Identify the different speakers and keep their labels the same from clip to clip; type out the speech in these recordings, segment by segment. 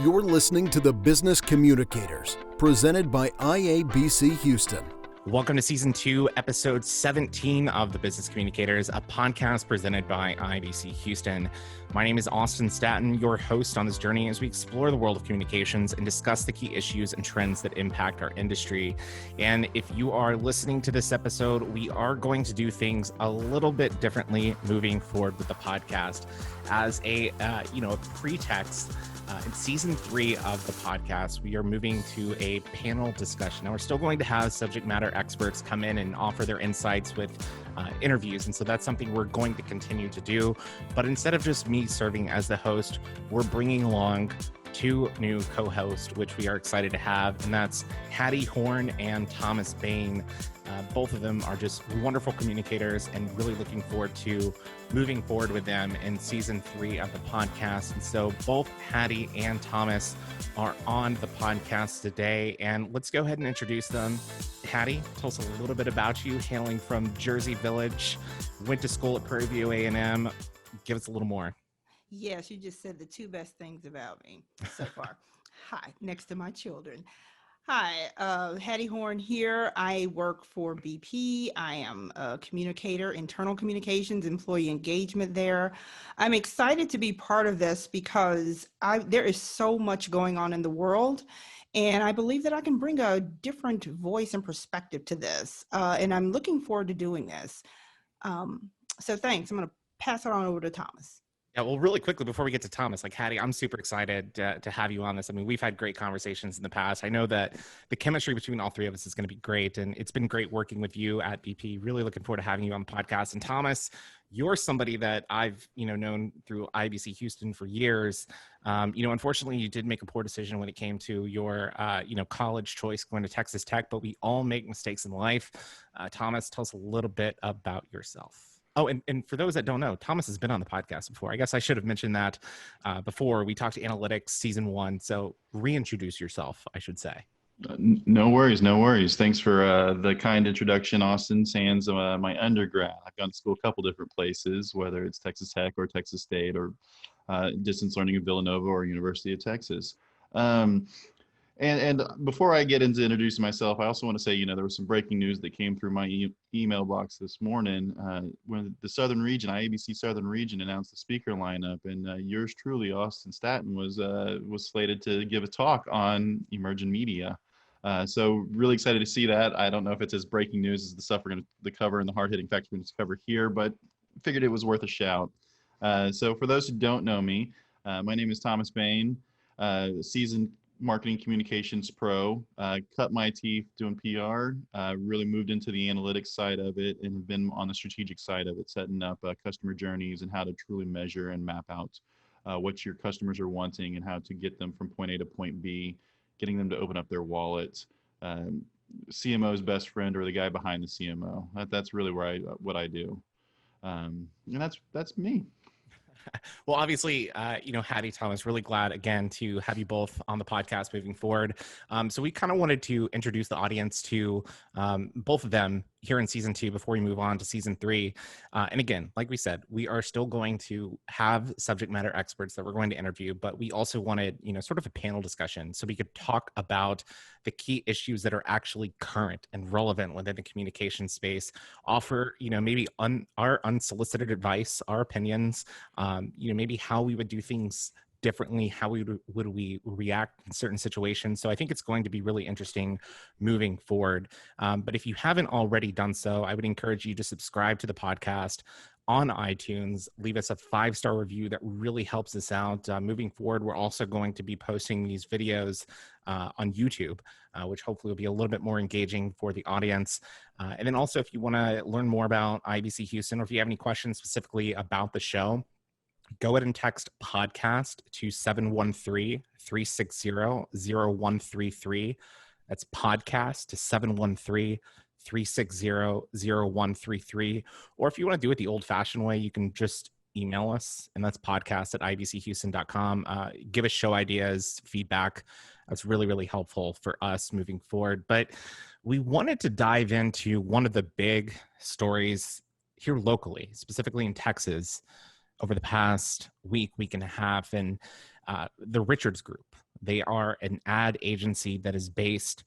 Speaker 1: You're listening to the Business Communicators, presented by IABC Houston.
Speaker 2: Welcome to Season 2, Episode 17 of the Business Communicators, a podcast presented by IABC Houston. My name is Austin Staton, your host on this journey as we explore the world of communications and discuss the key issues and trends that impact our industry. And if you are listening to this episode, we are going to do things a little bit differently moving forward with the podcast. As a pretext, in Season 3 of the podcast, we are moving to a panel discussion. Now, we're still going to have subject matter experts come in and offer their insights with interviews, and so that's something we're going to continue to do. But instead of just me serving as the host, we're bringing along two new co-hosts, which we are excited to have, and that's Hattie Horn and Thomas Baen. Both of them are just wonderful communicators and really looking forward to moving forward with them in Season 3 of the podcast. And so both Hattie and Thomas are on the podcast today, and let's go ahead and introduce them. Hattie, tell us a little bit about you, hailing from Jersey Village, went to school at Prairie View A&M. Give us a little more.
Speaker 3: Yes, you just said the two best things about me so far. Hi, next to my children. Hi, Hattie Horn here. I work for BP. I am a communicator, internal communications, employee engagement there. I'm excited to be part of this because there is so much going on in the world, and I believe that I can bring a different voice and perspective to this, and I'm looking forward to doing this. So thanks. I'm going to pass it on over to Thomas.
Speaker 2: Yeah, well, really quickly before we get to Thomas, Hattie, I'm super excited to have you on this. I mean, we've had great conversations in the past. I know that the chemistry between all three of us is going to be great, and it's been great working with you at BP. Really looking forward to having you on the podcast. And Thomas, you're somebody that I've known through IBC Houston for years. Unfortunately, you did make a poor decision when it came to your college choice going to Texas Tech, but we all make mistakes in life. Thomas, tell us a little bit about yourself. Oh, and for those that don't know, Thomas has been on the podcast before. I guess I should have mentioned that before. We talked to analytics season 1, so reintroduce yourself, I should say.
Speaker 4: No worries, no worries. Thanks for the kind introduction, Austin. Sans my undergrad, I've gone to school a couple different places, whether it's Texas Tech or Texas State or distance learning at Villanova or University of Texas. And before I get into introducing myself, I also want to say, there was some breaking news that came through my email box this morning when the Southern Region, IABC Southern Region, announced the speaker lineup, and yours truly, Austin Staton, was slated to give a talk on emerging media. So really excited to see that. I don't know if it's as breaking news as the stuff we're going to cover and the hard-hitting facts we're going to cover here, but figured it was worth a shout. So for those who don't know me, my name is Thomas Baen, seasoned marketing communications pro, cut my teeth doing PR, really moved into the analytics side of it and have been on the strategic side of it, setting up customer journeys and how to truly measure and map out what your customers are wanting and how to get them from point A to point B, getting them to open up their wallet. CMO's best friend or the guy behind the CMO. That's really what I do. And that's me.
Speaker 2: Well, obviously, Hattie, Thomas, really glad again to have you both on the podcast moving forward. So we kind of wanted to introduce the audience to both of them here in Season 2 before we move on to Season 3. And again, like we said, we are still going to have subject matter experts that we're going to interview, but we also wanted, sort of a panel discussion so we could talk about the key issues that are actually current and relevant within the communication space, offer, maybe our unsolicited advice, our opinions, maybe how we would do things differently, how would we react in certain situations. So I think it's going to be really interesting moving forward. But if you haven't already done so, I would encourage you to subscribe to the podcast on iTunes, leave us a 5-star review. That really helps us out. Moving forward, we're also going to be posting these videos on YouTube, which hopefully will be a little bit more engaging for the audience. And then also, if you want to learn more about IBC Houston, or if you have any questions specifically about the show, go ahead and text podcast to 713-360-0133. That's podcast to 713-360-0133. Or if you want to do it the old-fashioned way, you can just email us, and that's podcast@ibchouston.com. Give us show ideas, feedback. That's really, really helpful for us moving forward. But we wanted to dive into one of the big stories here locally, specifically in Texas, over the past week and a half, and the Richards Group, They are an ad agency that is based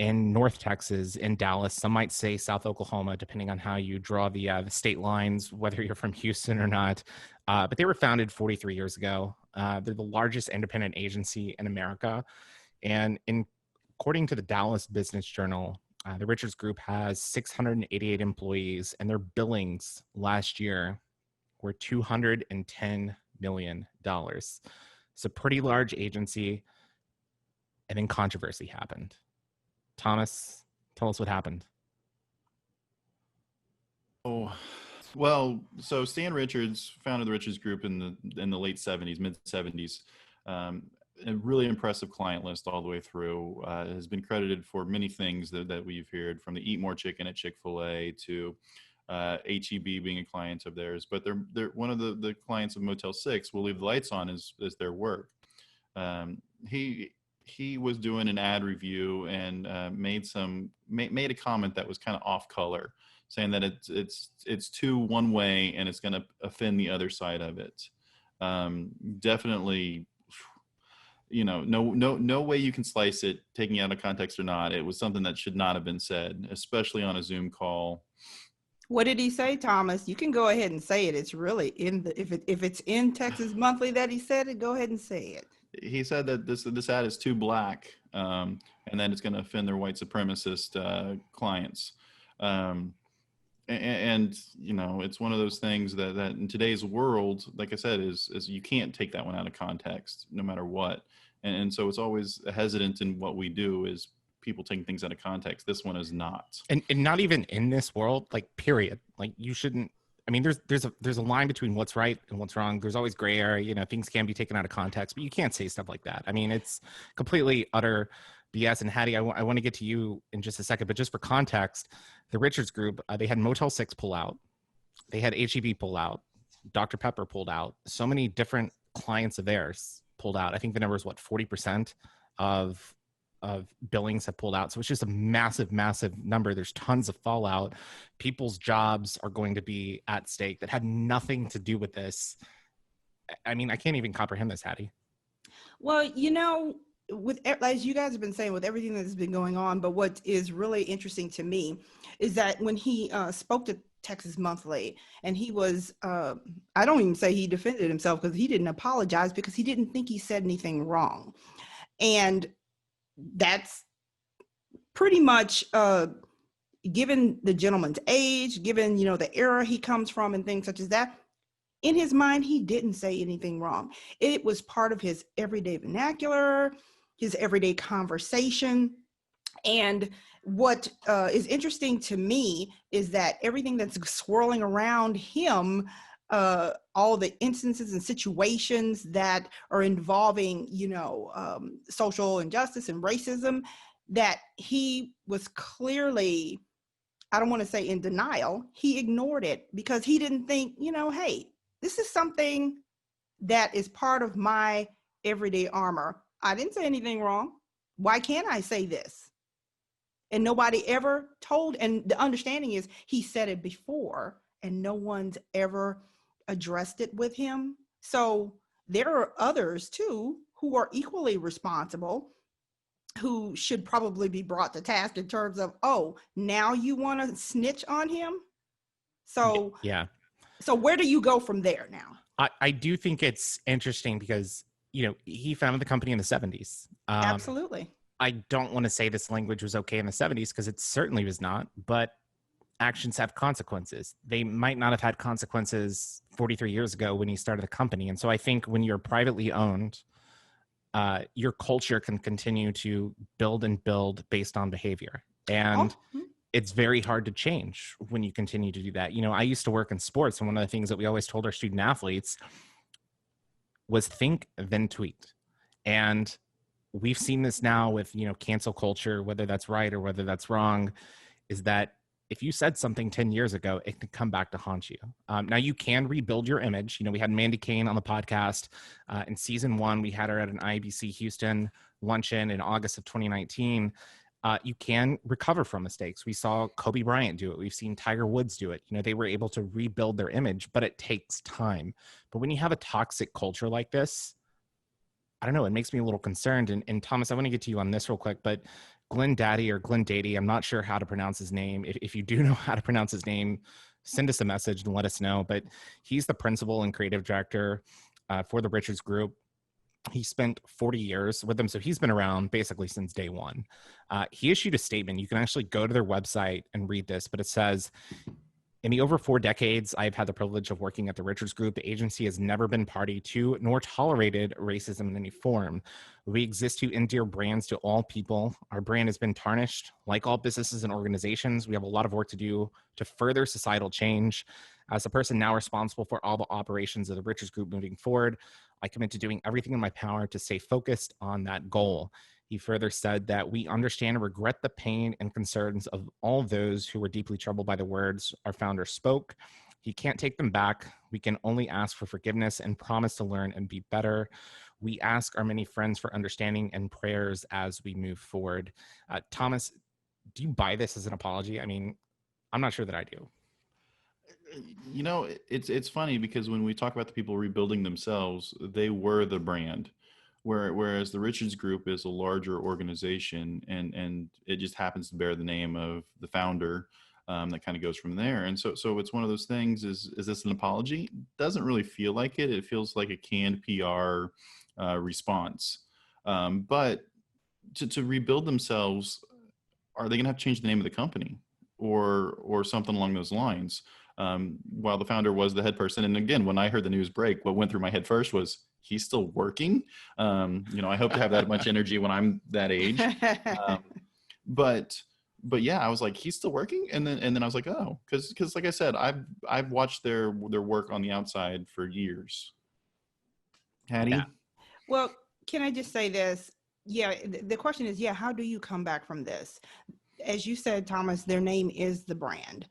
Speaker 2: in North Texas, in Dallas. Some might say South Oklahoma, depending on how you draw the state lines, whether you're from Houston or not. But they were founded 43 years ago. They're the largest independent agency in America. And according to the Dallas Business Journal, the Richards Group has 688 employees, and their billings last year were $210 million. It's a pretty large agency. And then controversy happened. Thomas, tell us what happened.
Speaker 4: Oh, well, so Stan Richards founded the Richards Group in the late 70s, mid 70s. A really impressive client list all the way through. Has been credited for many things that we've heard, from the Eat More Chicken at Chick-fil-A to HEB being a client of theirs. But they're one of the clients of Motel 6 will leave the lights on as their work. He was doing an ad review and made a comment that was kind of off color, saying that it's too one way and it's going to offend the other side of it. Definitely, no way you can slice it, taking it out of context or not. It was something that should not have been said, especially on a Zoom call.
Speaker 3: What did he say, Thomas? You can go ahead and say it. It's really if it's in Texas Monthly that he said it, go ahead and say it.
Speaker 4: He said that this ad is too black, and that it's going to offend their white supremacist clients. And it's one of those things that in today's world, like I said, is you can't take that one out of context, no matter what. And so it's always hesitant in what we do is people taking things out of context. This one is not. And
Speaker 2: not even in this world, like, period. Like, you shouldn't. I mean, there's a line between what's right and what's wrong. There's always gray area. Things can be taken out of context, but you can't say stuff like that. I mean, it's completely utter BS. And Hattie, I want to get to you in just a second, but just for context, the Richards Group, they had Motel 6 pull out. They had HEB pull out. Dr. Pepper pulled out. So many different clients of theirs pulled out. I think the number is 40% of billings have pulled out. So it's just a massive, massive number. There's tons of fallout. People's jobs are going to be at stake that had nothing to do with this. I mean, I can't even comprehend this, Hattie.
Speaker 3: Well, as you guys have been saying, with everything that's been going on, but what is really interesting to me is that when he spoke to Texas Monthly, and he was, I don't even say he defended himself, because he didn't apologize because he didn't think he said anything wrong. And that's pretty much, given the gentleman's age, given, the era he comes from and things such as that, in his mind, he didn't say anything wrong. It was part of his everyday vernacular, his everyday conversation. And what is interesting to me is that everything that's swirling around him, all the instances and situations that are involving, social injustice and racism, that he was clearly, I don't want to say in denial, he ignored it because he didn't think, hey, this is something that is part of my everyday armor. I didn't say anything wrong. Why can't I say this? And nobody ever told, and the understanding is he said it before and no one's ever addressed it with him. So there are others too who are equally responsible, who should probably be brought to task in terms of, oh, now you want to snitch on him? So
Speaker 2: yeah.
Speaker 3: So where do you go from there now?
Speaker 2: I do think it's interesting because, he founded the company in the 70s.
Speaker 3: Absolutely.
Speaker 2: I don't want to say this language was okay in the 70s because it certainly was not, but actions have consequences. They might not have had consequences 43 years ago when he started the company. And so I think when you're privately owned, your culture can continue to build and build based on behavior. And it's very hard to change when you continue to do that. I used to work in sports, and one of the things that we always told our student athletes was think, then tweet. And we've seen this now with, cancel culture, whether that's right or whether that's wrong, is that if you said something 10 years ago, it can come back to haunt you. Now you can rebuild your image. We had Mandy Kane on the podcast in season 1. We had her at an IBC Houston luncheon in August of 2019. You can recover from mistakes. We saw Kobe Bryant do it. We've seen Tiger Woods do it. They were able to rebuild their image, but it takes time. But when you have a toxic culture like this, I don't know, it makes me a little concerned. And Thomas, I want to get to you on this real quick, but Glenn Daddy or Glenn Dady, I'm not sure how to pronounce his name. If you do know how to pronounce his name, send us a message and let us know. But he's the principal and creative director for the Richards Group. He spent 40 years with them, so he's been around basically since day one. He issued a statement. You can actually go to their website and read this, but it says, in the over 4 decades I've had the privilege of working at the Richards Group, the agency has never been party to nor tolerated racism in any form. We exist to endear brands to all people. Our brand has been tarnished. Like all businesses and organizations, we have a lot of work to do to further societal change. As a person now responsible for all the operations of the Richards Group moving forward, I commit to doing everything in my power to stay focused on that goal. He further said that we understand and regret the pain and concerns of all those who were deeply troubled by the words our founder spoke. He can't take them back. We can only ask for forgiveness and promise to learn and be better. We ask our many friends for understanding and prayers as we move forward. Thomas, do you buy this as an apology? I mean, I'm not sure that I do.
Speaker 4: You know, it's funny because when we talk about the people rebuilding themselves, they were the brand. Whereas the Richards Group is a larger organization, and it just happens to bear the name of the founder. That kind of goes from there. And so it's one of those things. Is this an apology? Doesn't really feel like it. It feels like a canned PR response. But to rebuild themselves, are they going to have to change the name of the company or something along those lines? While the founder was the head person. And again, when I heard the news break, what went through my head first was, he's still working. I hope to have that much energy when I'm that age. But yeah, I was like, he's still working. And then I was like, oh, because like I said, I've watched their work on the outside for years. Hattie?
Speaker 2: Yeah.
Speaker 3: Well, can I just say this? Yeah, the question is, how do you come back from this? As you said, Thomas, their name is the brand.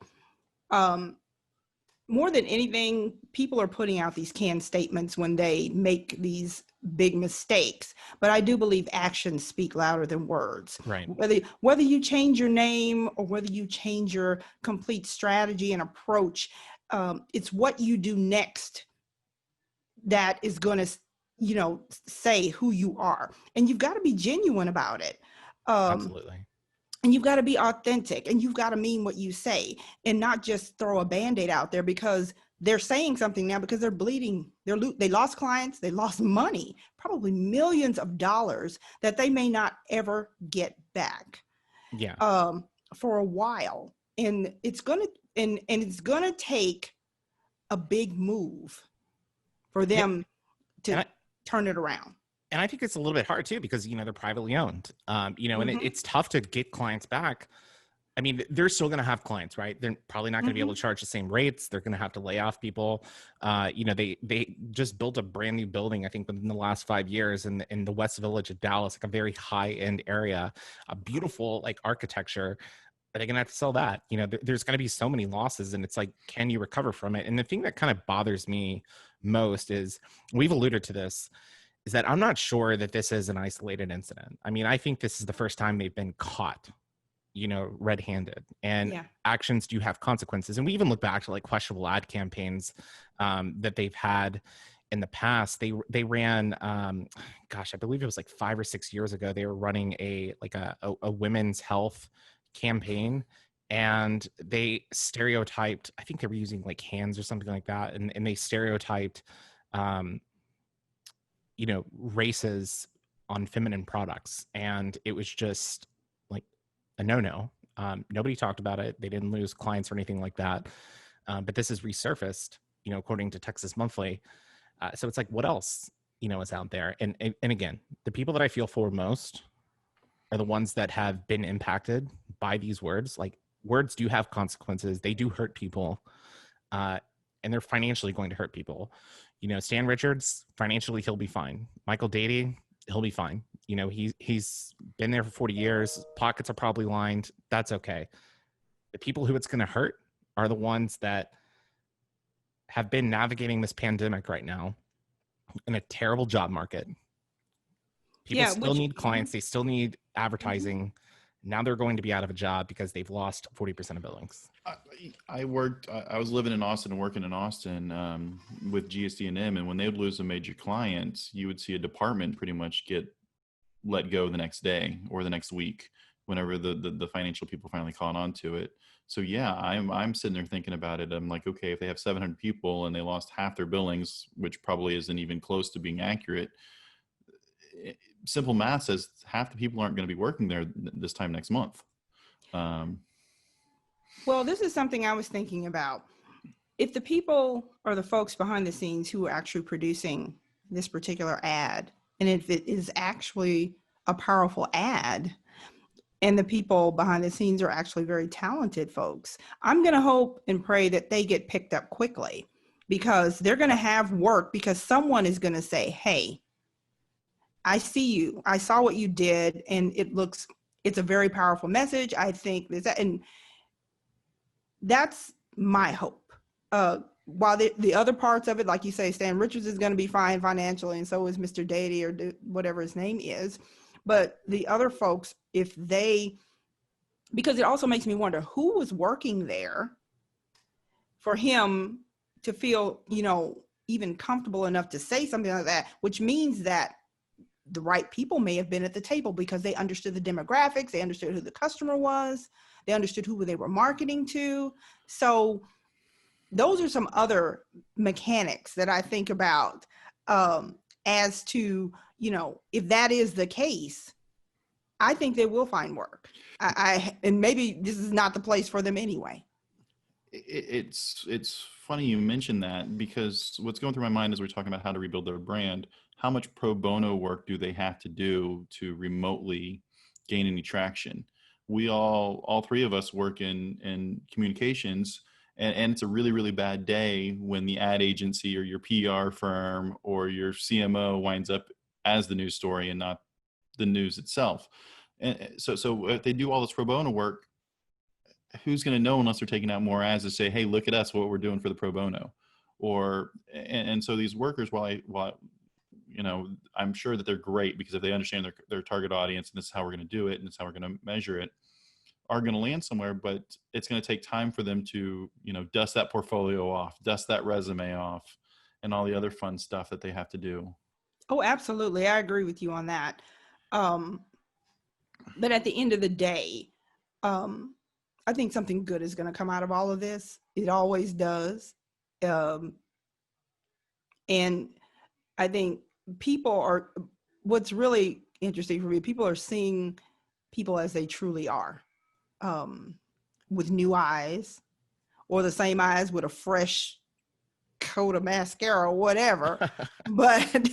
Speaker 3: More than anything, people are putting out these canned statements when they make these big mistakes. But I do believe actions speak louder than words.
Speaker 2: Right.
Speaker 3: Whether you change your name or whether you change your complete strategy and approach, it's what you do next that is going to, say who you are. And you've got to be genuine about it.
Speaker 2: Absolutely.
Speaker 3: And you've got to be authentic, and you've got to mean what you say, and not just throw a Band-Aid out there because they're saying something now because they're bleeding. They lost clients, they lost money, probably millions of dollars that they may not ever get back.
Speaker 2: Yeah.
Speaker 3: For a while, and it's gonna take a big move for them to turn it around.
Speaker 2: And I think it's a little bit hard too, because, they're privately owned, and it's tough to get clients back. I mean, they're still going to have clients, right? They're probably not going to be able to charge the same rates. They're going to have to lay off people. They just built a brand new building, I think, within the last 5 years in the West Village of Dallas, like a very high end area, a beautiful like architecture. Are they going to have to sell that? There's going to be so many losses, and it's like, can you recover from it? And the thing that kind of bothers me most is, we've alluded to this, is that I'm not sure that this is an isolated incident. I mean, I think this is the first time they've been caught, red-handed, and actions do have consequences. And we even look back to like questionable ad campaigns that they've had in the past. They ran, I believe it was like 5 or 6 years ago, they were running a women's health campaign, and they stereotyped, I think they were using like hands or something like that. And they stereotyped, races on feminine products. And it was just like a no-no. Nobody talked about it. They didn't lose clients or anything like that. But this has resurfaced, according to Texas Monthly. So it's like, what else, is out there? And again, the people that I feel for most are the ones that have been impacted by these words. Like, words do have consequences. They do hurt people. And they're financially going to hurt people. Stan Richards, financially, he'll be fine. Michael Dady, he'll be fine. He's been there for 40 years. Pockets are probably lined. That's okay. The people who it's going to hurt are the ones that have been navigating this pandemic right now in a terrible job market. People still need clients. They still need advertising. Now they're going to be out of a job because they've lost 40% of billings.
Speaker 4: I was living in Austin and working in Austin with GSD&M, and when they would lose a major client, you would see a department pretty much get let go the next day or the next week, whenever the financial people finally caught on to it. So yeah, I'm sitting there thinking about it. I'm like, okay, if they have 700 people and they lost half their billings, which probably isn't even close to being accurate, simple math says half the people aren't going to be working there this time next month.
Speaker 3: Well, this is something I was thinking about. If the people or the folks behind the scenes who are actually producing this particular ad, and if it is actually a powerful ad, and the people behind the scenes are actually very talented folks, I'm going to hope and pray that they get picked up quickly, because they're going to have work, because someone is going to say, hey, I see you. I saw what you did, and it's a very powerful message. I think there's that, and that's my hope. While the other parts of it, like you say, Stan Richards is going to be fine financially, and so is Mr. Dady, or whatever his name is. But the other folks, because it also makes me wonder who was working there for him to feel, even comfortable enough to say something like that, which means that the right people may have been at the table, because they understood the demographics, they understood who the customer was, they understood who they were marketing to. So those are some other mechanics that I think about as to, if that is the case, I think they will find work. And maybe this is not the place for them anyway.
Speaker 4: It's funny you mentioned that, because what's going through my mind as we're talking about how to rebuild their brand, how much pro bono work do they have to do to remotely gain any traction? We all three of us work in communications, and it's a really, really bad day when the ad agency or your PR firm or your CMO winds up as the news story and not the news itself. And so if they do all this pro bono work, who's going to know unless they're taking out more ads to say, hey, look at us, what we're doing for the pro bono? And so these workers, while I'm sure that they're great, because if they understand their target audience and this is how we're going to do it and this is how we're going to measure it, are going to land somewhere, but it's going to take time for them to, dust that portfolio off, dust that resume off, and all the other fun stuff that they have to do.
Speaker 3: Oh, absolutely. I agree with you on that. But at the end of the day, I think something good is going to come out of all of this. It always does. And I think what's really interesting for me, people are seeing people as they truly are, with new eyes, or the same eyes with a fresh coat of mascara or whatever. But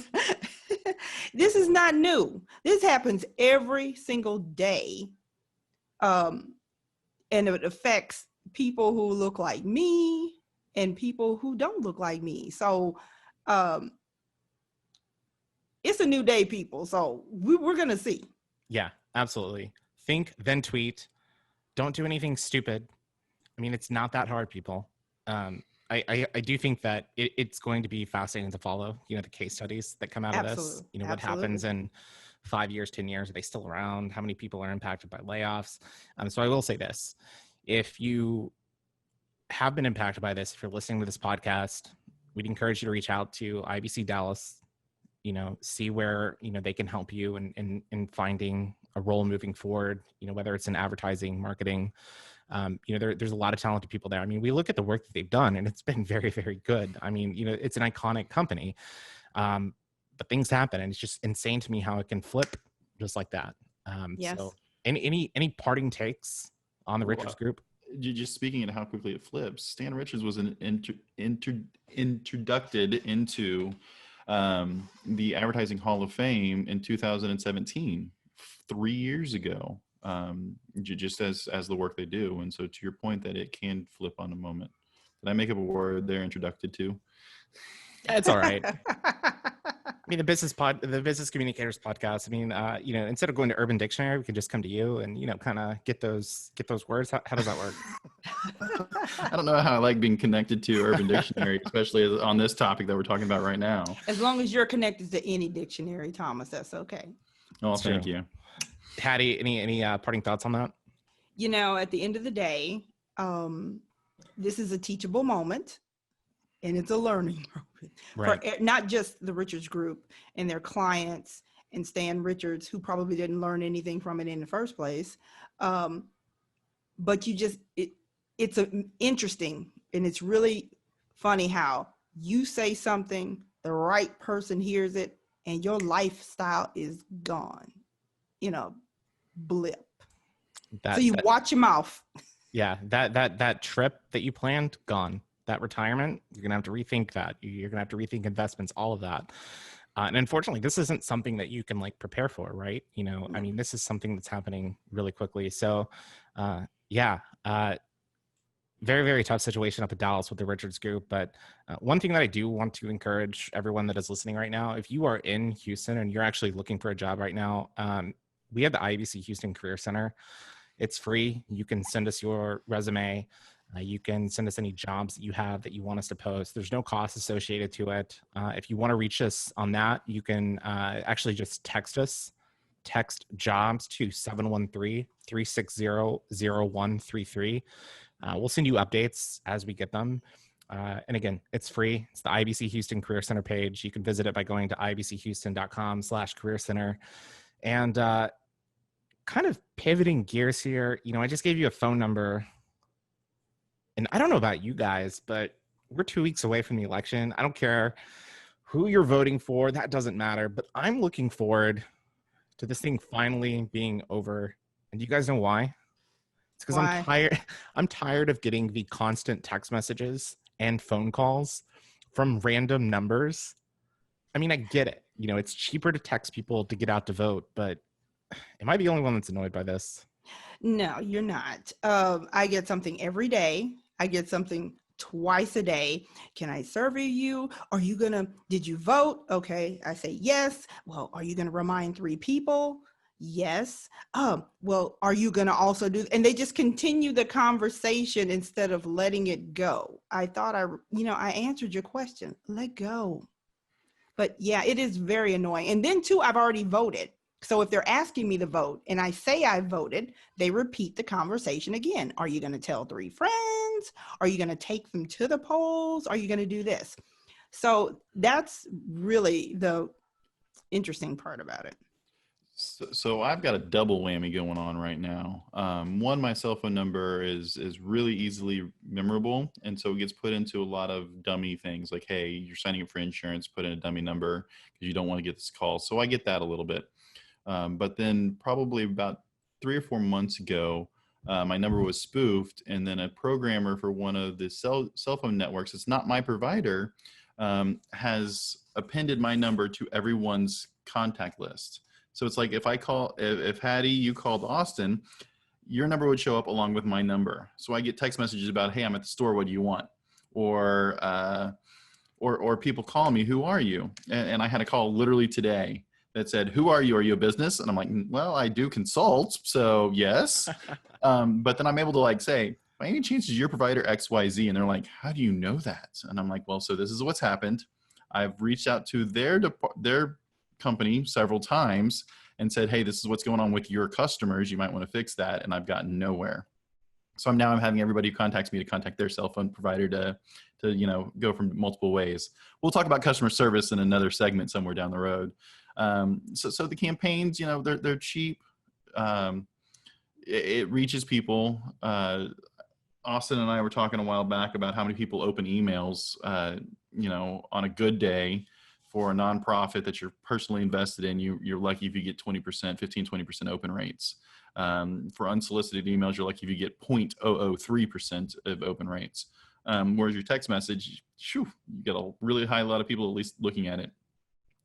Speaker 3: this is not new. This happens every single day. And it affects people who look like me and people who don't look like me. So it's a new day, people. So we're going to see.
Speaker 2: Yeah, absolutely. Think, then tweet. Don't do anything stupid. I mean, it's not that hard, people. I do think that it's going to be fascinating to follow, the case studies that come out of this, what happens in 5 years, 10 years, are they still around? How many people are impacted by layoffs? So I will say this, if you have been impacted by this, if you're listening to this podcast, we'd encourage you to reach out to IBC Dallas, see where, they can help you in finding a role moving forward, whether it's in advertising, marketing. There's a lot of talented people there. I mean, we look at the work that they've done and it's been very, very good. I mean, it's an iconic company, but things happen, and it's just insane to me how it can flip just like that.
Speaker 3: Yes. So
Speaker 2: any parting takes on the Richards Group?
Speaker 4: Just speaking of how quickly it flips, Stan Richards was introduced into the Advertising Hall of Fame in 2017, 3 years ago, just as the work they do. And so to your point that it can flip on a moment. Did I make up a word there, introduced to?
Speaker 2: It's all right. I mean, the Business Communicators podcast. I mean, instead of going to Urban Dictionary, we can just come to you and kind of get those words. How does that work?
Speaker 4: I don't know how I like being connected to Urban Dictionary, especially on this topic that we're talking about right now.
Speaker 3: As long as you're connected to any dictionary, Thomas, that's okay.
Speaker 4: Oh, thank you.
Speaker 2: Hattie, any parting thoughts on that?
Speaker 3: At the end of the day, This is a teachable moment, and it's a learning moment
Speaker 2: Right.
Speaker 3: for not just the Richards Group and their clients and Stan Richards, who probably didn't learn anything from it in the first place. But it's interesting, and it's really funny how you say something, the right person hears it, and your lifestyle is gone. Blip. So you watch your mouth.
Speaker 2: Yeah, that trip that you planned, gone. That retirement, you're gonna have to rethink that. You're gonna have to rethink investments, all of that. And unfortunately, this isn't something that you can like prepare for, right? I mean, this is something that's happening really quickly. So, very, very tough situation up in Dallas with the Richards Group. But one thing that I do want to encourage everyone that is listening right now, if you are in Houston and you're actually looking for a job right now, we have the IBC Houston Career Center. It's free. You can send us your resume. You can send us any jobs that you have that you want us to post. There's no cost associated to it. If you want to reach us on that, you can actually just text us. Text jobs to 713-360-0133. We'll send you updates as we get them. And again, it's free. It's the IBC Houston Career Center page. You can visit it by going to ibchouston.com/career center. And kind of pivoting gears here, I just gave you a phone number. And I don't know about you guys, but we're 2 weeks away from the election. I don't care who you're voting for. That doesn't matter. But I'm looking forward to this thing finally being over. And do you guys know why? It's because I'm tired. I'm tired of getting the constant text messages and phone calls from random numbers. I mean, I get it. It's cheaper to text people to get out to vote, but am I the only one that's annoyed by this?
Speaker 3: No, you're not. I get something every day. I get something twice a day. Can I survey you? Did you vote? Okay. I say yes. Well, are you going to remind 3 people? Yes. Well, are you going to also do, and they just continue the conversation instead of letting it go. I thought I answered your question. Let go. But yeah, it is very annoying. And then too, I've already voted. So if they're asking me to vote and I say I voted, they repeat the conversation again. Are you going to tell 3 friends? Are you going to take them to the polls? Are you going to do this? So that's really the interesting part about it.
Speaker 4: So I've got a double whammy going on right now. One, my cell phone number is really easily memorable, and so it gets put into a lot of dummy things like, hey, you're signing up for insurance, put in a dummy number because you don't want to get this call. So I get that a little bit. But then probably about 3 or 4 months ago, my number was spoofed, and then a programmer for one of the cell phone networks, it's not my provider, has appended my number to everyone's contact list. So it's like if Hattie, you called Austin, your number would show up along with my number. So I get text messages about, hey, I'm at the store, what do you want? Or people call me, who are you? And I had a call literally today that said, who are you? Are you a business? And I'm like, well, I do consult, so yes. But then I'm able to say, by any chance is your provider XYZ? And they're like, how do you know that? And I'm like, well, so this is what's happened. I've reached out to their company several times and said, hey, this is what's going on with your customers. You might want to fix that. And I've gotten nowhere. So I'm having everybody who contacts me to contact their cell phone provider to go from multiple ways. We'll talk about customer service in another segment somewhere down the road. So the campaigns, they're cheap. It reaches people. Austin and I were talking a while back about how many people open emails, on a good day for a nonprofit that you're personally invested in. You're lucky if you get 15-20% open rates. For unsolicited emails, you're lucky if you get 0.003% of open rates. Whereas your text message, you get a really high lot of people at least looking at it.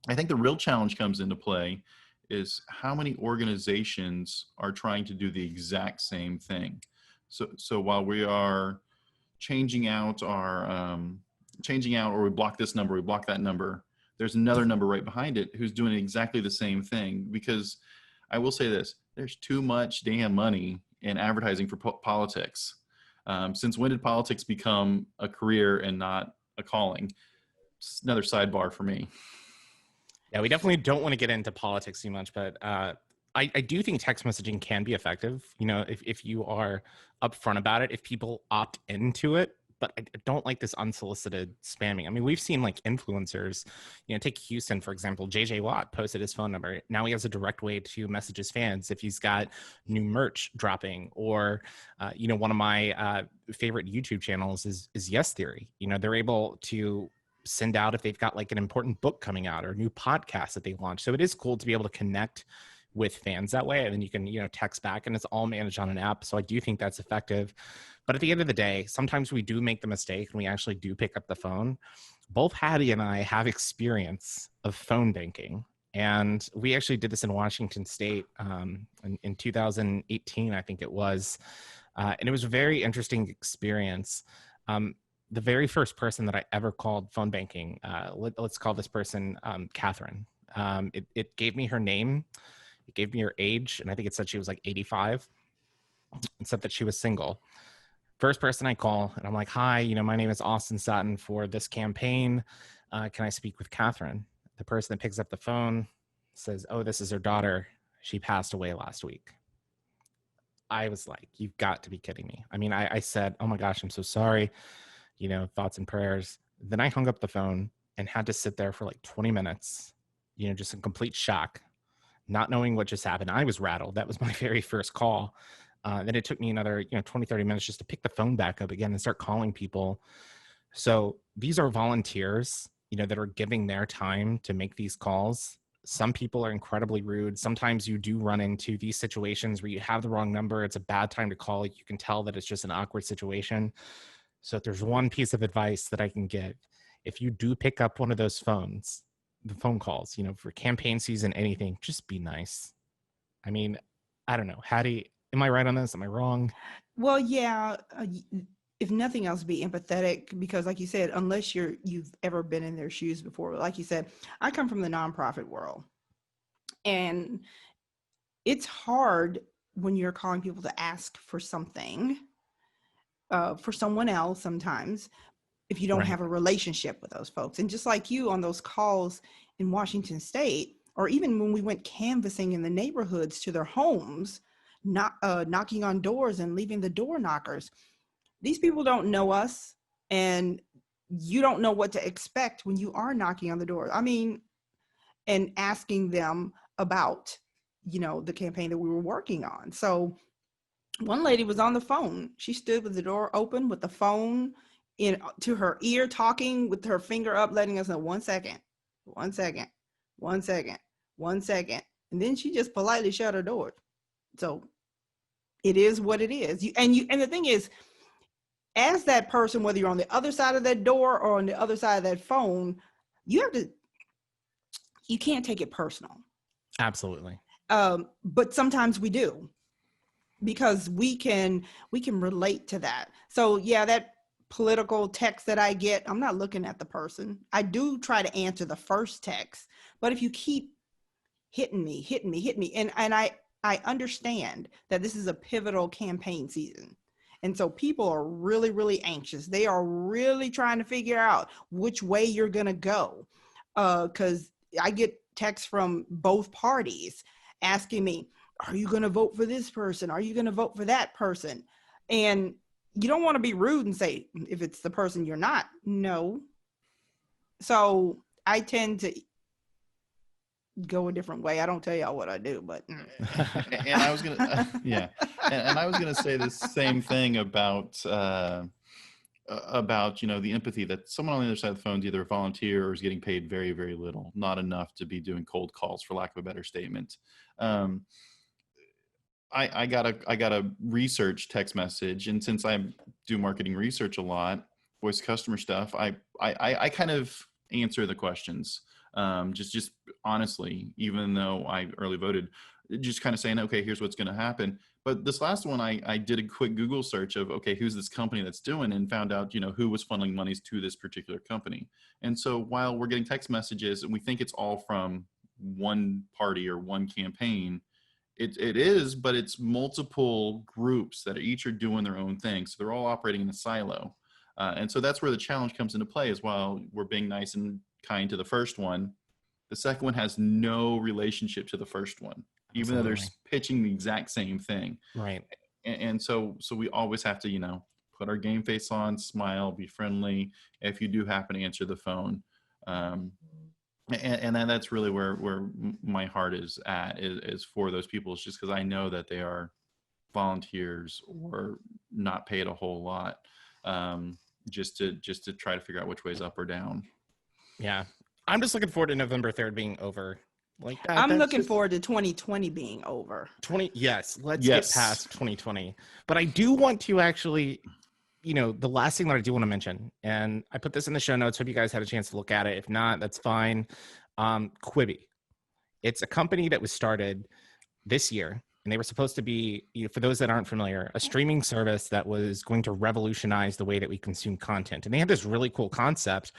Speaker 4: I think the real challenge comes into play is how many organizations are trying to do the exact same thing. So while we are changing out or we block this number, we block that number, there's another number right behind it who's doing exactly the same thing. Because I will say this, there's too much damn money in advertising for politics. Since when did politics become a career and not a calling? It's another sidebar for me.
Speaker 2: Yeah, we definitely don't want to get into politics too much, but I do think text messaging can be effective, if you are upfront about it, if people opt into it. But I don't like this unsolicited spamming. I mean, we've seen like influencers, take Houston, for example. JJ Watt posted his phone number. Now he has a direct way to message his fans if he's got new merch dropping. Or, one of my favorite YouTube channels is Yes Theory. They're able to send out if they've got like an important book coming out or a new podcast that they launch. So it is cool to be able to connect with fans that way. And then you can, text back, and it's all managed on an app. So I do think that's effective. But at the end of the day, sometimes we do make the mistake and we actually do pick up the phone. Both Hattie and I have experience of phone banking. And we actually did this in Washington State in 2018, I think it was. And it was a very interesting experience. The very first person that I ever called phone banking, let's call this person Catherine. It gave me her name. It gave me her age, and I think it said she was like 85. It said that she was single. First person I call, and I'm like, hi, my name is Austin Staton for this campaign. Can I speak with Catherine? The person that picks up the phone says, oh, this is her daughter. She passed away last week. I was like, you've got to be kidding me. I mean, I said, oh my gosh, I'm so sorry. Thoughts and prayers. Then I hung up the phone and had to sit there for like 20 minutes, just in complete shock, not knowing what just happened. I was rattled. That was my very first call. Then it took me another, 20, 30 minutes just to pick the phone back up again and start calling people. So these are volunteers, that are giving their time to make these calls. Some people are incredibly rude. Sometimes you do run into these situations where you have the wrong number. It's a bad time to call. You can tell that it's just an awkward situation. So if there's one piece of advice that I can give, if you do pick up one of those phones, the phone calls, for campaign season, anything, just be nice. I mean, I don't know. Hattie, am I right on this? Am I wrong?
Speaker 3: Well, yeah. If nothing else, be empathetic, because like you said, unless you've ever been in their shoes before, like you said, I come from the nonprofit world, and it's hard when you're calling people to ask for something for someone else sometimes, if you don't
Speaker 2: Right.
Speaker 3: have a relationship with those folks. And just like you on those calls in Washington State, or even when we went canvassing in the neighborhoods to their homes, not knocking on doors and leaving the door knockers. These people don't know us, and you don't know what to expect when you are knocking on the door. I mean, and asking them about, the campaign that we were working on. So one lady was on the phone. She stood with the door open with the phone to her ear, talking with her finger up, letting us know 1 second, 1 second, 1 second, 1 second. And then she just politely shut her door. So it is what it is. And the thing is, as that person, whether you're on the other side of that door or on the other side of that phone, you can't take it personal.
Speaker 2: Absolutely.
Speaker 3: But sometimes we do, because we can relate to that. So yeah, that political text that I get, I'm not looking at the person. I do try to answer the first text, but if you keep hitting me, and I understand that this is a pivotal campaign season. And so people are really, really anxious. They are really trying to figure out which way you're going to go. Because I get texts from both parties asking me, are you going to vote for this person? Are you going to vote for that person? And you don't want to be rude and say, if it's the person you're not, no. So I tend to go a different way. I don't tell y'all what I do, but.
Speaker 4: And I was going to, yeah. And I was going to say the same thing about, the empathy that someone on the other side of the phone is either a volunteer or is getting paid very, very little, not enough to be doing cold calls, for lack of a better statement. I got a research text message, and since I do marketing research a lot, voice customer stuff, I kind of answer the questions, just honestly, even though I early voted, just kind of saying, okay, here's what's going to happen. But this last one, I did a quick Google search of, okay, who's this company that's doing, and found out, who was funneling monies to this particular company. And so while we're getting text messages and we think it's all from one party or one campaign, it is, but it's multiple groups that each are doing their own thing. So they're all operating in a silo. And so that's where the challenge comes into play, is while we're being nice and kind to the first one, the second one has no relationship to the first one. even though they're
Speaker 2: Absolutely.
Speaker 4: pitching the exact same thing.
Speaker 2: Right.
Speaker 4: And so we always have to, put our game face on, smile, be friendly if you do happen to answer the phone. And then that's really where my heart is at, is for those people. It's just because I know that they are volunteers or not paid a whole lot, just to try to figure out which way's up or down.
Speaker 2: Yeah. I'm just looking forward to November 3rd being over. Like that.
Speaker 3: I'm looking forward to 2020 being over.
Speaker 2: Yes, let's get past 2020. But I do want to actually, the last thing that I do want to mention, and I put this in the show notes, hope you guys had a chance to look at it. If not, that's fine. Quibi. It's a company that was started this year, and they were supposed to be, for those that aren't familiar, a streaming service that was going to revolutionize the way that we consume content. And they had this really cool concept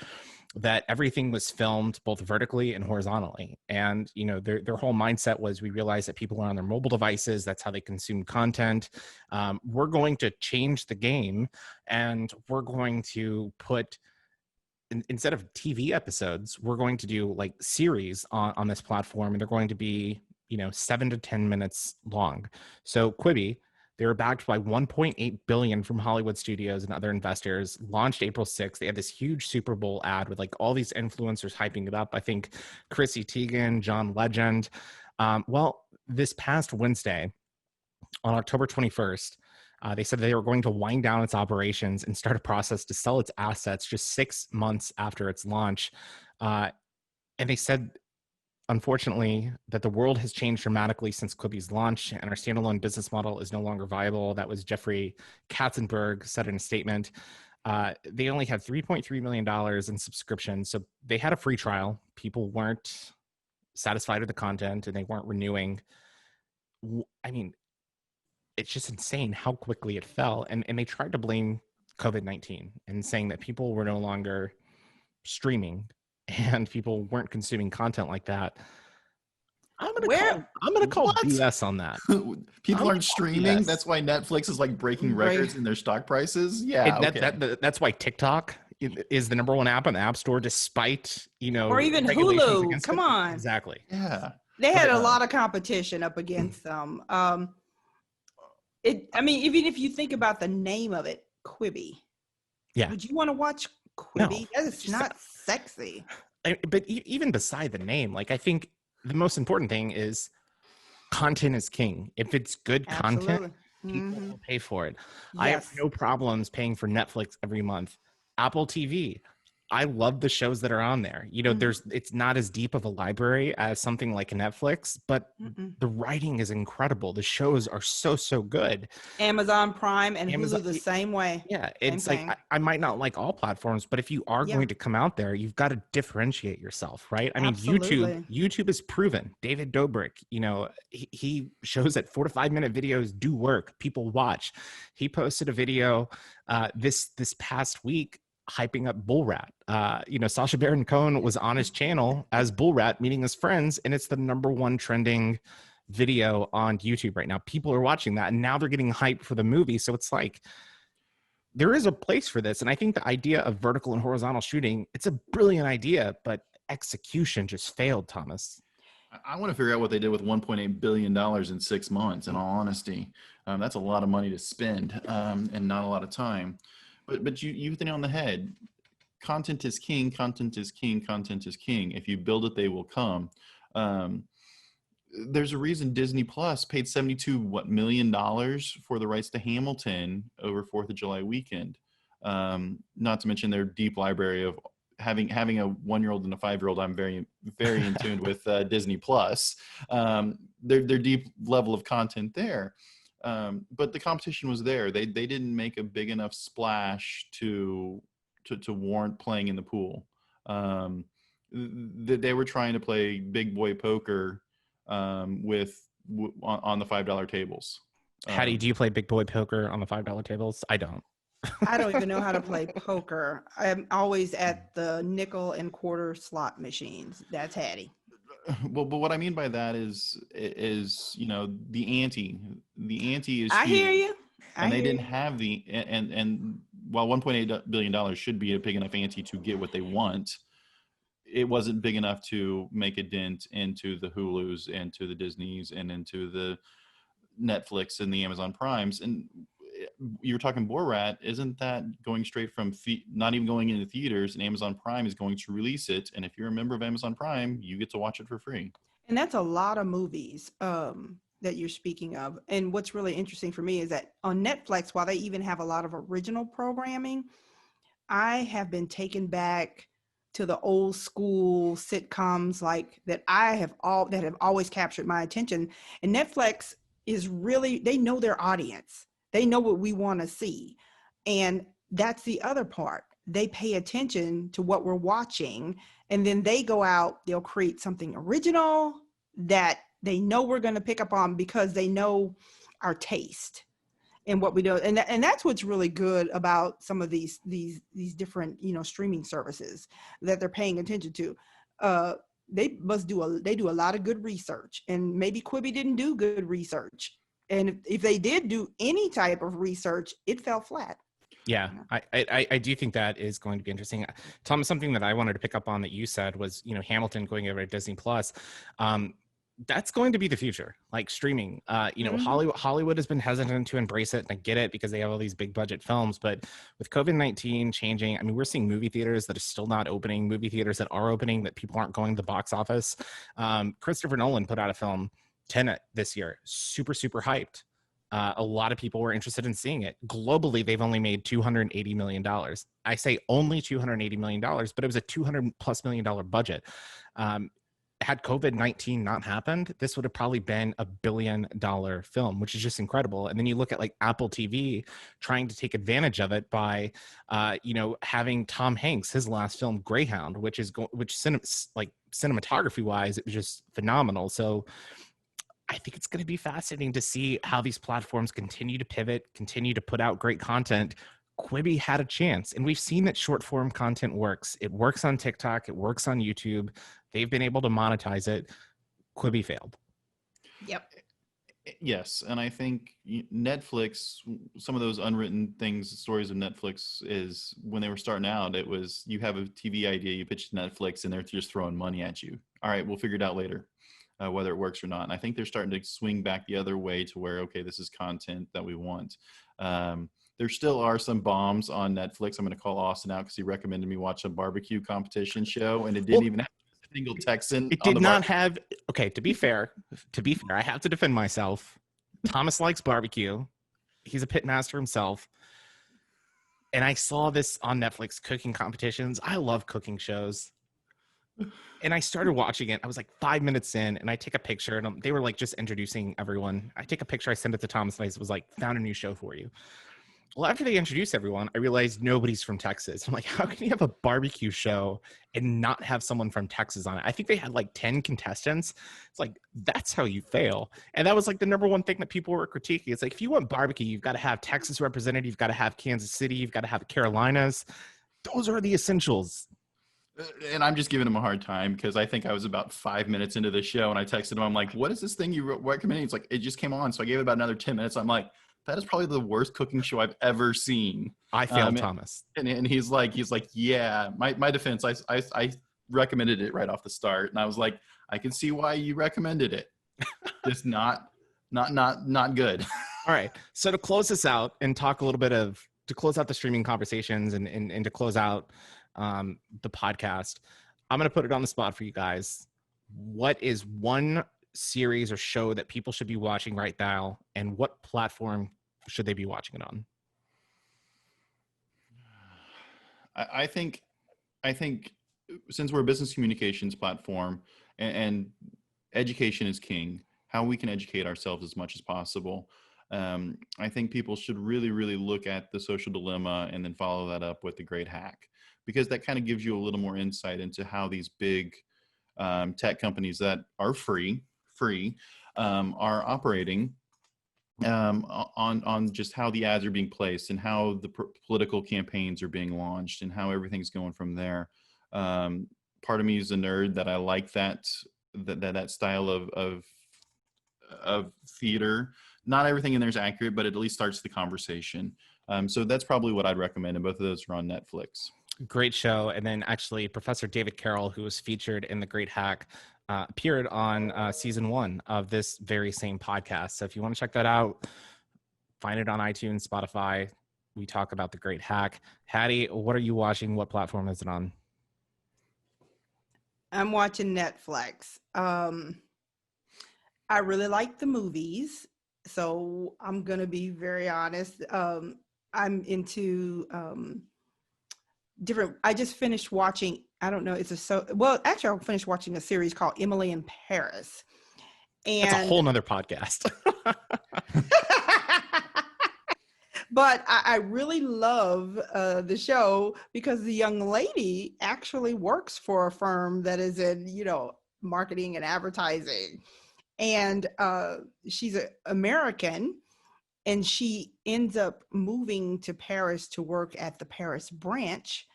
Speaker 2: that everything was filmed both vertically and horizontally. And, their whole mindset was, we realized that people are on their mobile devices. That's how they consume content. We're going to change the game, and we're going to put, instead of TV episodes, we're going to do like series on this platform, and they're going to be, 7 to 10 minutes long. So Quibi, they were backed by $1.8 billion from Hollywood studios and other investors, launched April 6th. They had this huge Super Bowl ad with like all these influencers hyping it up. I think Chrissy Teigen, John Legend. Well, this past Wednesday, on October 21st, they said they were going to wind down its operations and start a process to sell its assets just 6 months after its launch. And they said, unfortunately, that the world has changed dramatically since Quibi's launch, and our standalone business model is no longer viable. That was Jeffrey Katzenberg said in a statement. They only had $3.3 million in subscriptions. So they had a free trial. People weren't satisfied with the content, and they weren't renewing. I mean, it's just insane how quickly it fell. And they tried to blame COVID-19 and saying that people were no longer streaming and people weren't consuming content like that. I'm gonna call BS on that.
Speaker 4: People aren't streaming. That's why Netflix is like breaking records in their stock prices. Yeah,
Speaker 2: that's why TikTok is the number one app on the App Store, despite
Speaker 3: or even Hulu. Come on,
Speaker 2: exactly.
Speaker 4: Yeah,
Speaker 3: they had a lot of competition up against them. Even if you think about the name of it, Quibi.
Speaker 2: Yeah,
Speaker 3: would you want to watch Quibi? No, that is not sexy.
Speaker 2: But even beside the name, like, I think the most important thing is content is king. If it's good content, people will pay for it. Yes. I have no problems paying for Netflix every month. Apple TV, I love the shows that are on there. It's not as deep of a library as something like Netflix, but the writing is incredible. The shows are so good.
Speaker 3: Amazon Prime and Hulu the same way.
Speaker 2: Yeah, it's like I might not like all platforms, but if you are going to come out there, you've got to differentiate yourself, right? I mean, YouTube is proven. David Dobrik, he shows that 4 to 5 minute videos do work. People watch. He posted a video this past week hyping up Bull Rat. Sacha Baron Cohen was on his channel as Bull Rat meeting his friends, and it's the number one trending video on YouTube right now. People are watching that, and now they're getting hyped for the movie. So it's like, there is a place for this. And I think the idea of vertical and horizontal shooting, it's a brilliant idea, but execution just failed, Thomas.
Speaker 4: I want to figure out what they did with $1.8 billion in 6 months, in all honesty. That's a lot of money to spend, and not a lot of time. But you hit it on the head. Content is king. Content is king. Content is king. If you build it, they will come. There's a reason Disney Plus paid $72 million for the rights to Hamilton over 4th of July weekend. Not to mention their deep library of having a 1-year-old and a 5-year-old. I'm very, very in tune with Disney Plus. Their deep level of content there. But the competition was there. They didn't make a big enough splash to warrant playing in the pool. They were trying to play big boy poker on the $5 tables.
Speaker 2: Hattie, do you play big boy poker on the $5 tables? I don't.
Speaker 3: I don't even know how to play poker. I'm always at the nickel and quarter slot machines. That's Hattie.
Speaker 4: Well, but what I mean by that is the ante. The ante is.
Speaker 3: I
Speaker 4: huge,
Speaker 3: hear you.
Speaker 4: And they didn't have and while $1.8 billion should be a big enough ante to get what they want, it wasn't big enough to make a dent into the Hulus and to the Disneys and into the Netflix and the Amazon Primes. And you were talking Borat, isn't that going straight from not even going into theaters, and Amazon Prime is going to release it. And if you're a member of Amazon Prime, you get to watch it for free.
Speaker 3: And that's a lot of movies that you're speaking of. And what's really interesting for me is that on Netflix, while they even have a lot of original programming, I have been taken back to the old school sitcoms like that have always captured my attention. And Netflix is really, they know their audience. They know what we want to see. And that's the other part. They pay attention to what we're watching, and then they go out, they'll create something original that they know we're going to pick up on because they know our taste and what we do. And that's what's really good about some of these different, streaming services that they're paying attention to. They do a lot of good research, and maybe Quibi didn't do good research. And if they did do any type of research, it fell flat.
Speaker 2: Yeah, I do think that is going to be interesting. Thomas, something that I wanted to pick up on that you said was, Hamilton going over to Disney Plus. That's going to be the future, like streaming. Hollywood has been hesitant to embrace it, and I get it because they have all these big budget films. But with COVID-19 changing, I mean, we're seeing movie theaters that are still not opening, movie theaters that are opening that people aren't going to the box office. Christopher Nolan put out a film, Tenet, this year, super, super hyped. A lot of people were interested in seeing it. Globally, they've only made $280 million. I say only $280 million, but it was a $200+ million budget. Had COVID-19 not happened, this would have probably been a $1 billion film, which is just incredible. And then you look at like Apple TV trying to take advantage of it by, having Tom Hanks, his last film, Greyhound, cinematography wise, it was just phenomenal. So I think it's going to be fascinating to see how these platforms continue to pivot, continue to put out great content. Quibi had a chance, and we've seen that short form content works. It works on TikTok. It works on YouTube. They've been able to monetize it. Quibi failed.
Speaker 3: Yep.
Speaker 4: Yes. And I think Netflix, some of those unwritten stories of Netflix is when they were starting out, it was you have a TV idea, you pitch to Netflix, and they're just throwing money at you. All right, we'll figure it out later. Whether it works or not. And I think they're starting to swing back the other way to where, okay, this is content that we want. There still are some bombs on Netflix. I'm going to call Austin out because he recommended me watch a barbecue competition show, and it didn't even have a single Texan.
Speaker 2: It did not have. Okay, to be fair, I have to defend myself. Thomas likes barbecue. He's a pit master himself. And I saw this on Netflix, cooking competitions. I love cooking shows. And I started watching it. I was like 5 minutes in, and I take a picture, and they were like just introducing everyone. I take a picture, I send it to Thomas, and I was like, found a new show for you. Well, after they introduced everyone, I realized nobody's from Texas. I'm like, how can you have a barbecue show and not have someone from Texas on it? I think they had like 10 contestants. It's like, that's how you fail. And that was like the number one thing that people were critiquing. It's like, if you want barbecue, you've got to have Texas represented. You've got to have Kansas City. You've got to have the Carolinas. Those are the essentials.
Speaker 4: And I'm just giving him a hard time because I think I was about 5 minutes into the show, and I texted him. I'm like, what is this thing you recommending? It's like, it just came on. So I gave it about another 10 minutes. I'm like, that is probably the worst cooking show I've ever seen.
Speaker 2: I failed Thomas.
Speaker 4: And he's like, yeah, my defense, I recommended it right off the start. And I was like, I can see why you recommended it. Just not good.
Speaker 2: All right. So to close this out and talk a little bit to close out the streaming conversations and to close out the podcast, I'm going to put it on the spot for you guys. What is one series or show that people should be watching right now, and what platform should they be watching it on?
Speaker 4: I think since we're a business communications platform and education is king, how we can educate ourselves as much as possible. I think people should really, really look at The Social Dilemma and then follow that up with The Great Hack, because that kind of gives you a little more insight into how these big tech companies that are free are operating on just how the ads are being placed and how the political campaigns are being launched and how everything's going from there. Part of me is a nerd that I like that style of theater. Not everything in there is accurate, but it at least starts the conversation. So that's probably what I'd recommend, and both of those are on Netflix.
Speaker 2: Great show. And then actually Professor David Carroll, who was featured in The Great Hack, appeared on season 1 of this very same podcast. So if you want to check that out, find it on iTunes, Spotify. We talk about The Great Hack. Hattie, what are you watching? What platform is it on?
Speaker 3: I'm watching Netflix. I really like the movies, so I'm going to be very honest. I'm into different. I just finished watching, I don't know, actually I finished watching a series called Emily in Paris. And
Speaker 2: that's a whole nother podcast.
Speaker 3: But I really love the show because the young lady actually works for a firm that is in, marketing and advertising. And she's an American, and she ends up moving to Paris to work at the Paris branch.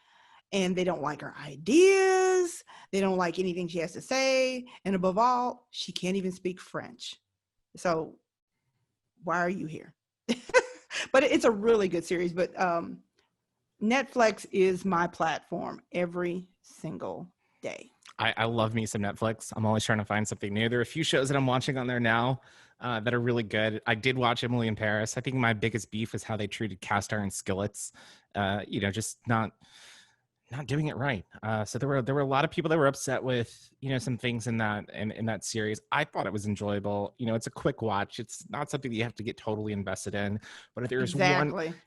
Speaker 3: And they don't like her ideas. They don't like anything she has to say. And above all, she can't even speak French. So why are you here? But it's a really good series. But Netflix is my platform every single day.
Speaker 2: I love me some Netflix. I'm always trying to find something new. There are a few shows that I'm watching on there now that are really good. I did watch Emily in Paris. I think my biggest beef is how they treated cast iron skillets. Just not doing it right. So there were a lot of people that were upset with some things in that series. I thought it was enjoyable. It's a quick watch. It's not something that you have to get totally invested in. But if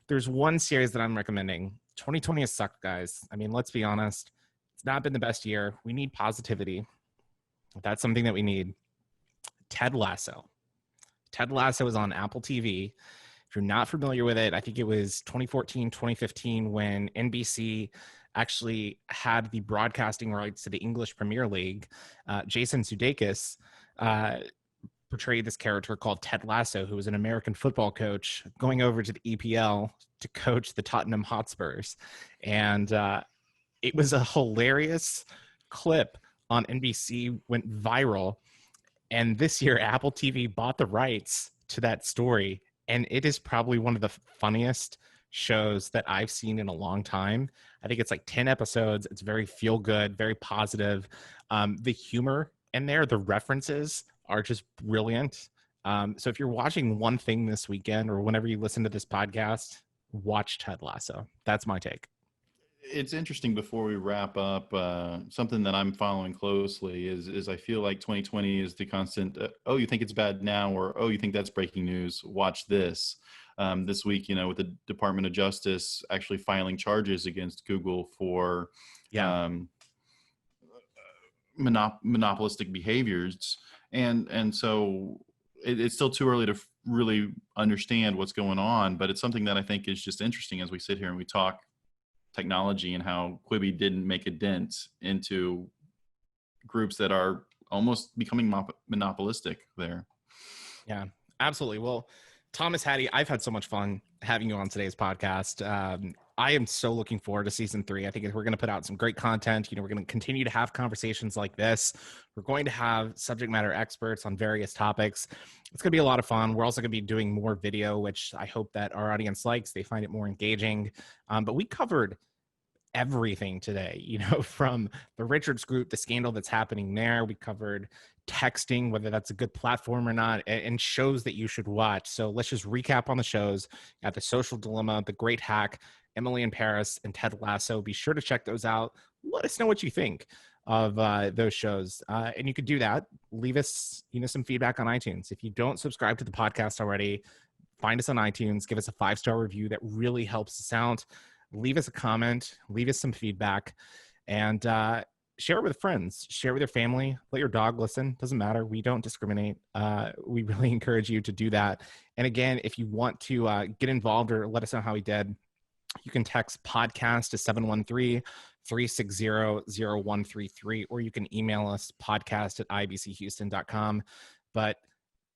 Speaker 2: there's one series that I'm recommending. 2020 has sucked, guys. I mean, let's be honest. It's not been the best year. We need positivity. That's something that we need. Ted Lasso. Ted Lasso is on Apple TV. If you're not familiar with it, I think it was 2014, 2015 when NBC actually had the broadcasting rights to the English Premier League. Jason Sudeikis portrayed this character called Ted Lasso, who was an American football coach going over to the EPL to coach the Tottenham Hotspurs. And it was a hilarious clip on NBC, went viral. And this year, Apple TV bought the rights to that story. And it is probably one of the funniest shows that I've seen in a long time. I think it's like 10 episodes. It's very feel good, very positive. The humor in there, the references are just brilliant. So if you're watching one thing this weekend or whenever you listen to this podcast, watch Ted Lasso. That's my take.
Speaker 4: It's interesting before we wrap up, something that I'm following closely is I feel like 2020 is the constant, oh, you think it's bad now, or, oh, you think that's breaking news, watch this. This week, with the Department of Justice actually filing charges against Google for monopolistic behaviors. And so it's still too early to really understand what's going on, but it's something that I think is just interesting as we sit here and we talk technology and how Quibi didn't make a dent into groups that are almost becoming monopolistic there.
Speaker 2: Yeah, absolutely. Well, Thomas, Hattie, I've had so much fun having you on today's podcast. I am so looking forward to season 3. I think we're going to put out some great content. We're going to continue to have conversations like this. We're going to have subject matter experts on various topics. It's going to be a lot of fun. We're also going to be doing more video, which I hope that our audience likes. They find it more engaging. But we covered everything today, from the Richards Group, the scandal that's happening there. We covered texting, whether that's a good platform or not, and shows that you should watch. So let's just recap on the shows. Got The Social Dilemma, The Great Hack, Emily in Paris, and Ted Lasso. Be sure to check those out. Let us know what you think of those shows. And you could do that. Leave us, some feedback on iTunes. If you don't subscribe to the podcast already, find us on iTunes. Give us a 5-star review. That really helps us out. Leave us a comment, leave us some feedback, and share it with friends, share it with your family, let your dog listen. Doesn't matter. We don't discriminate. We really encourage you to do that. And again, if you want to get involved or let us know how we did, you can text podcast to 713-360-0133, or you can email us podcast@ibchouston.com. But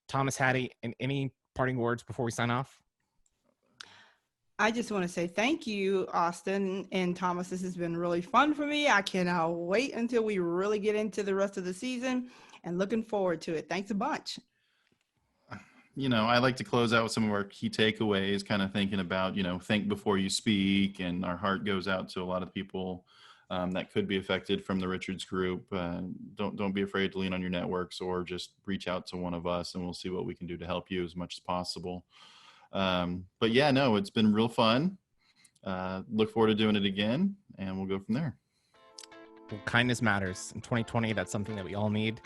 Speaker 2: Thomas, Hattie, any parting words before we sign off?
Speaker 3: I just want to say thank you, Austin and Thomas. This has been really fun for me. I cannot wait until we really get into the rest of the season, and looking forward to it. Thanks a bunch.
Speaker 4: I like to close out with some of our key takeaways, kind of thinking about, think before you speak, and our heart goes out to a lot of people that could be affected from the Richards Group. Don't be afraid to lean on your networks, or just reach out to one of us, and we'll see what we can do to help you as much as possible. But yeah, no, it's been real fun. Look forward to doing it again, and we'll go from there.
Speaker 2: Well, kindness matters. In 2020, that's something that we all need.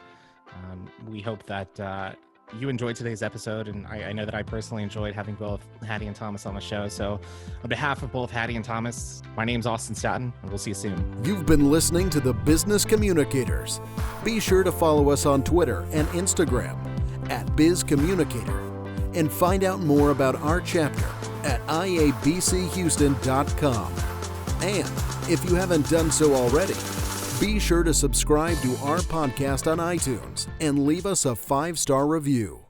Speaker 2: We hope that you enjoyed today's episode, and I know that I personally enjoyed having both Hattie and Thomas on the show. So on behalf of both Hattie and Thomas, my name's Austin Staton, and we'll see you soon.
Speaker 1: You've been listening to the Business Communicators. Be sure to follow us on Twitter and Instagram @BizCommunicator, and find out more about our chapter at iabchouston.com. And if you haven't done so already, be sure to subscribe to our podcast on iTunes and leave us a 5-star review.